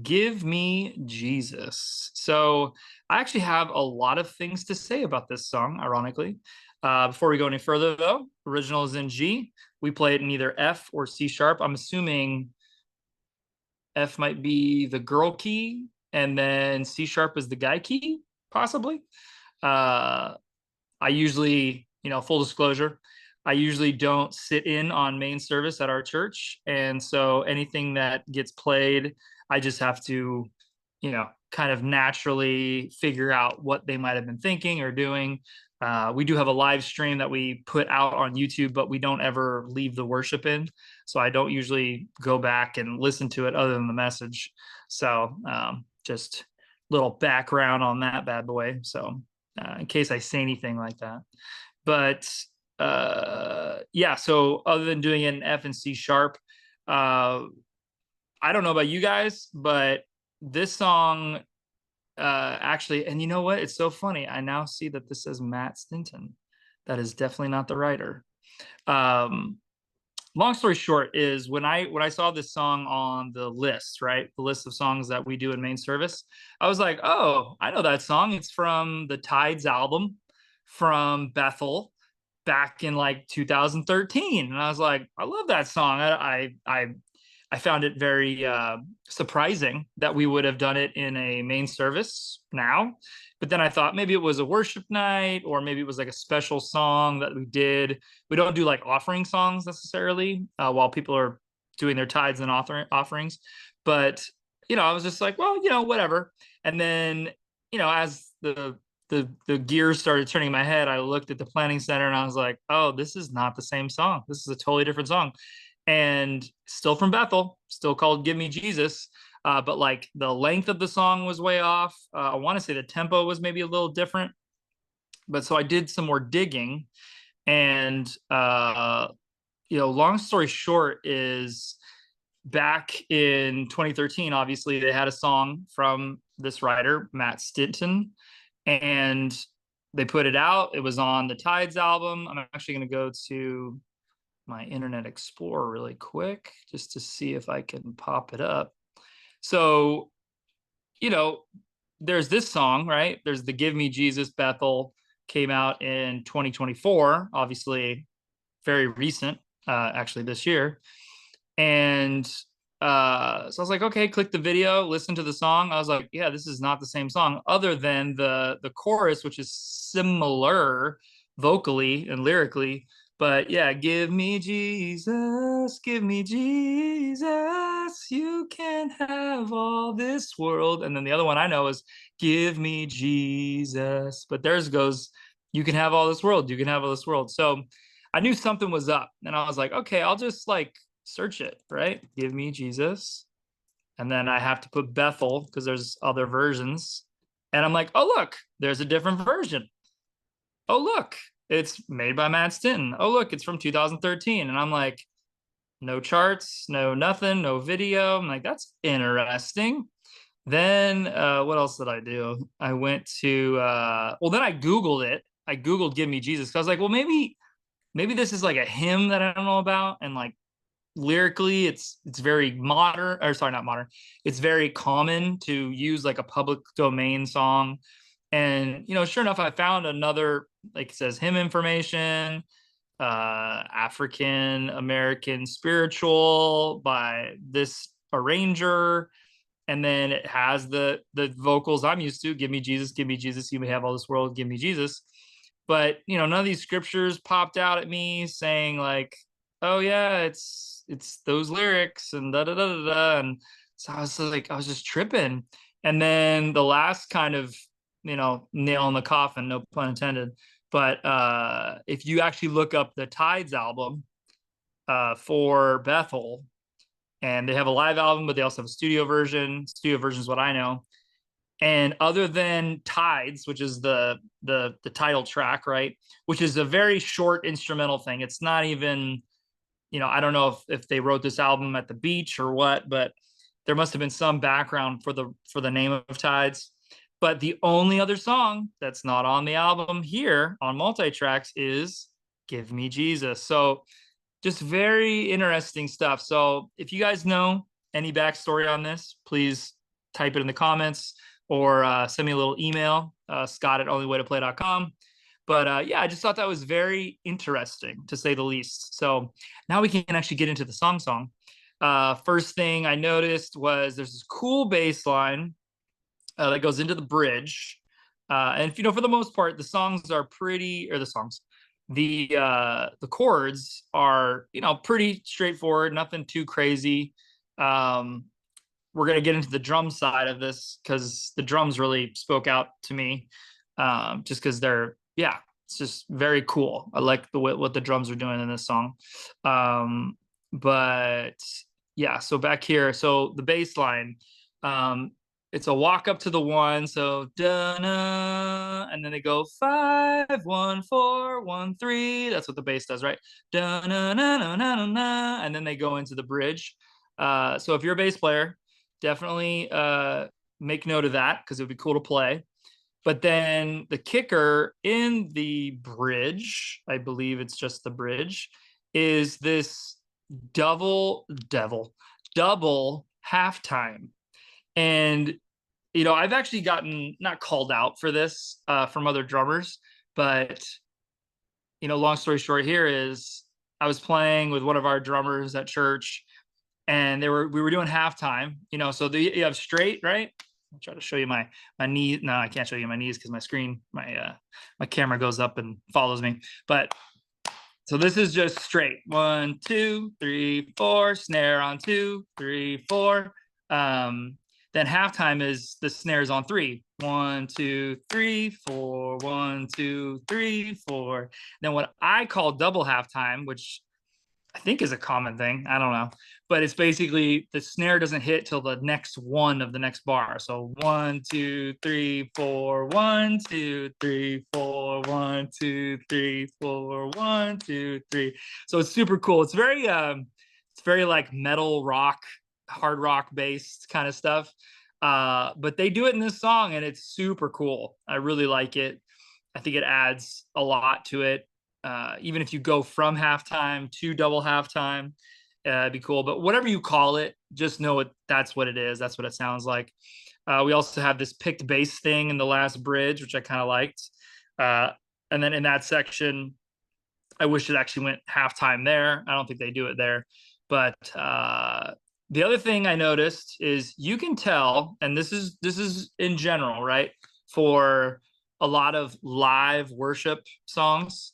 Give Me Jesus. So I actually have a lot of things to say about this song, ironically. Before we go any further, though, original is in G. We play it in either F or C sharp. I'm assuming F might be the girl key, and then C sharp is the guy key, possibly. Uh, I usually, full disclosure, I usually don't sit in on main service at our church. And so anything that gets played, I just have to, kind of naturally figure out what they might have been thinking or doing. We do have a live stream that we put out on YouTube, but we don't ever leave the worship in. So I don't usually go back and listen to it other than the message. So just little background on that bad boy. So in case I say anything like that. But yeah, so other than doing it in F and C sharp, uh, I don't know about you guys, but this song actually, and you know what? It's so funny. I now see that this says Matt Stinton. That is definitely not the writer. Um, Long story short is when I saw this song on the list, right? The list of songs that we do in main service, I was like, oh, I know that song. It's from the Tides album from Bethel back in like 2013. And I was like, I love that song. I found it very surprising that we would have done it in a main service now. But then I thought maybe it was a worship night, or maybe it was like a special song that we did. We don't do like offering songs necessarily while people are doing their tithes and offerings. But, I was just like, well, whatever. And then, as the gears started turning in my head, I looked at the planning center and I was like, oh, this is not the same song. This is a totally different song. And still from Bethel, still called Give Me Jesus. But like the length of the song was way off. I want to say the tempo was maybe a little different. But so I did some more digging. And, long story short is back in 2013, obviously, they had a song from this writer, Matt Stinton, and they put it out. It was on the Tides album. I'm actually going to go to my Internet Explorer really quick just to see if I can pop it up. So, you know, there's this song, right? There's the Give Me Jesus Bethel, came out in 2024, obviously very recent, actually this year. And so I was like, okay, click the video, listen to the song. I was like, yeah, this is not the same song, other than the chorus, which is similar vocally and lyrically. But yeah, give me Jesus, give me Jesus, you can have all this world. And then the other one I know is give me Jesus. But theirs goes, you can have all this world, you can have all this world. So I knew something was up. And I was like, okay, I'll just like search it, right? Give me Jesus. And then I have to put Bethel because there's other versions. And I'm like, oh, look, there's a different version. Oh, look, it's made by Matt Stinton. Oh, look, it's from 2013. And I'm like, no charts, no nothing, no video. I'm like, that's interesting. Then what else did I do? I went to, well, then I Googled it. I Googled Give Me Jesus. Cause I was like, well, maybe this is like a hymn that I don't know about. And like, lyrically it's very modern, or sorry, not modern, it's very common to use like a public domain song. And sure enough, I found another, like it says hymn information, African American spiritual by this arranger. And then it has the vocals I'm used to: give me Jesus, you may have all this world, give me Jesus. But none of these scriptures popped out at me saying like, oh yeah, it's those lyrics and da da da da da. And so I was like, I was just tripping. And then the last kind of nail in the coffin, no pun intended, but if you actually look up the Tides album for Bethel, and they have a live album, but they also have a studio version. Studio version is what I know. And other than Tides, which is the title track, right, which is a very short instrumental thing. It's not even, I don't know if they wrote this album at the beach or what, but there must have been some background for the name of Tides. But the only other song that's not on the album here on multi-tracks is Give Me Jesus. So just very interesting stuff. So if you guys know any backstory on this, please type it in the comments or send me a little email, scott@onlywaytoplay.com. But yeah, I just thought that was very interesting, to say the least. So now we can actually get into the song. First thing I noticed was there's this cool bass line that goes into the bridge. And if you know, for the most part, the songs are pretty, or the songs, the chords are, you know, pretty straightforward, nothing too crazy. Um, we're gonna get into the drum side of this because the drums really spoke out to me, just because they're, yeah, it's just very cool. I like the what the drums are doing in this song. But yeah, so back here, so the bass line, um, it's a walk up to the one, so da-na, and then they go 5 1 4 1 3. That's what the bass does, right? Da-na-na-na-na-na, and then they go into the bridge. So if you're a bass player, definitely make note of that because it would be cool to play. But then the kicker in the bridge, I believe it's just the bridge, is this double halftime. And you know, I've actually gotten not called out for this from other drummers, but you know, long story short here is I was playing with one of our drummers at church, and we were doing halftime. You know, so you have straight, right? I'll try to show you my knee. No, I can't show you my knees because my screen, my camera goes up and follows me. But so this is just straight. 1 2 3 4, snare on 2 3 4. Then halftime is the snares on 3. 1 2 3 4. 1 2 3 4. Then what I call double halftime, which I think is a common thing. I don't know. But it's basically the snare doesn't hit till the next one of the next bar. So 1 2 3 4. 1 2 3 4. 1 2 3 4. 1 2 3. So it's super cool. It's very like metal rock, hard rock based kind of stuff. But they do it in this song and it's super cool. I really like it. I think it adds a lot to it. Even if you go from halftime to double halftime, it'd be cool. But whatever you call it, just know that's what it is. That's what it sounds like. We also have this picked bass thing in the last bridge, which I kind of liked. And then in that section, I wish it actually went halftime there. I don't think they do it there. But the other thing I noticed is you can tell, and this is in general, right? For a lot of live worship songs,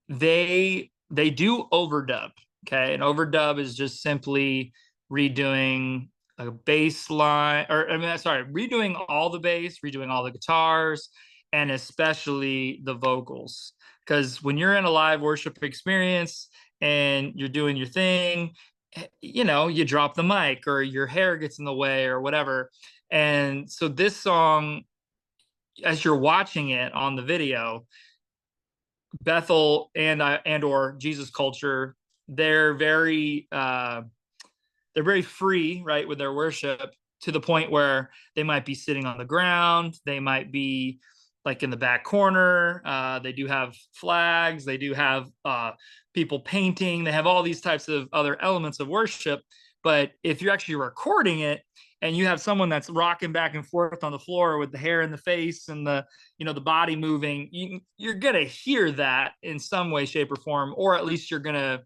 they do overdub. Okay, an overdub is just simply redoing a bass line, or I mean, sorry, redoing all the bass, redoing all the guitars, and especially the vocals. Because when you're in a live worship experience and you're doing your thing, you know, you drop the mic or your hair gets in the way or whatever. And so this song, as you're watching it on the video, Bethel and or Jesus Culture, they're very free, right, with their worship, to the point where they might be sitting on the ground, they might be like in the back corner. They do have flags, they do have people painting, they have all these types of other elements of worship. But if you're actually recording it and you have someone that's rocking back and forth on the floor with the hair in the face and the, you know, the body moving, you're gonna hear that in some way, shape, or form, or at least you're gonna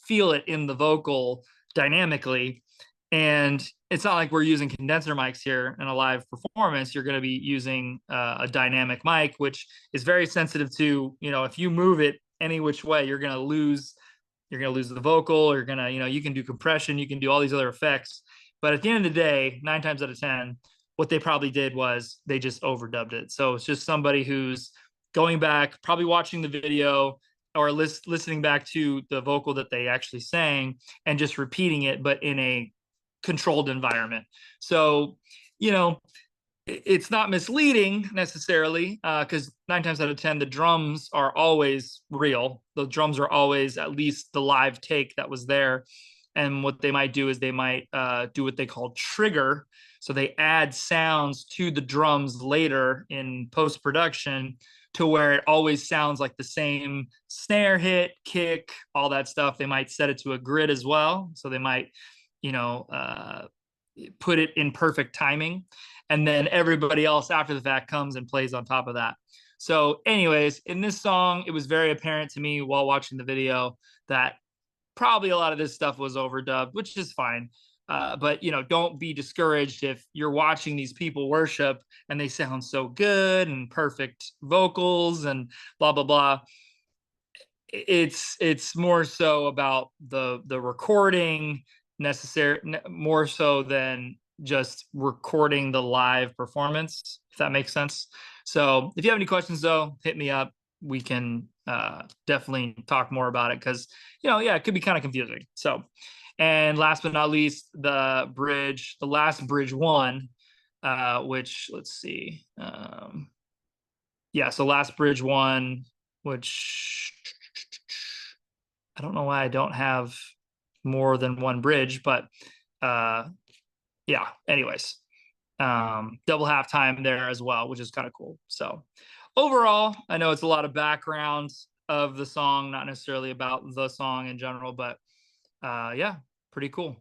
feel it in the vocal dynamically. And it's not like we're using condenser mics here in a live performance. You're going to be using a dynamic mic, which is very sensitive to, you know, if you move it any which way, you're going to lose the vocal. You're going to, you know, you can do compression, you can do all these other effects. But at the end of the day, 9 times out of 10, what they probably did was they just overdubbed it. So it's just somebody who's going back, probably watching the video or listening back to the vocal that they actually sang and just repeating it, but in a controlled environment. So, you know, it's not misleading necessarily, because 9 times out of 10, the drums are always real. The drums are always at least the live take that was there. And what they might do is they might do what they call trigger. So they add sounds to the drums later in post-production to where it always sounds like the same snare hit, kick, all that stuff. They might set it to a grid as well. So they might, you know, put it in perfect timing, and then everybody else after the fact comes and plays on top of that. So anyways, in this song, it was very apparent to me while watching the video that probably a lot of this stuff was overdubbed, which is fine. But don't be discouraged if you're watching these people worship and they sound so good and perfect vocals and blah blah blah. It's more so about the recording necessary, more so than just recording the live performance, if that makes sense. So if you have any questions though, hit me up. We can definitely talk more about it, because yeah, it could be kind of confusing. So, and last but not least, the last bridge one, which let's see, yeah, so last bridge one, which I don't know why I don't have more than one bridge, but yeah, anyways, double halftime there as well, which is kind of cool. So overall, I know it's a lot of background of the song, not necessarily about the song in general, but yeah, pretty cool.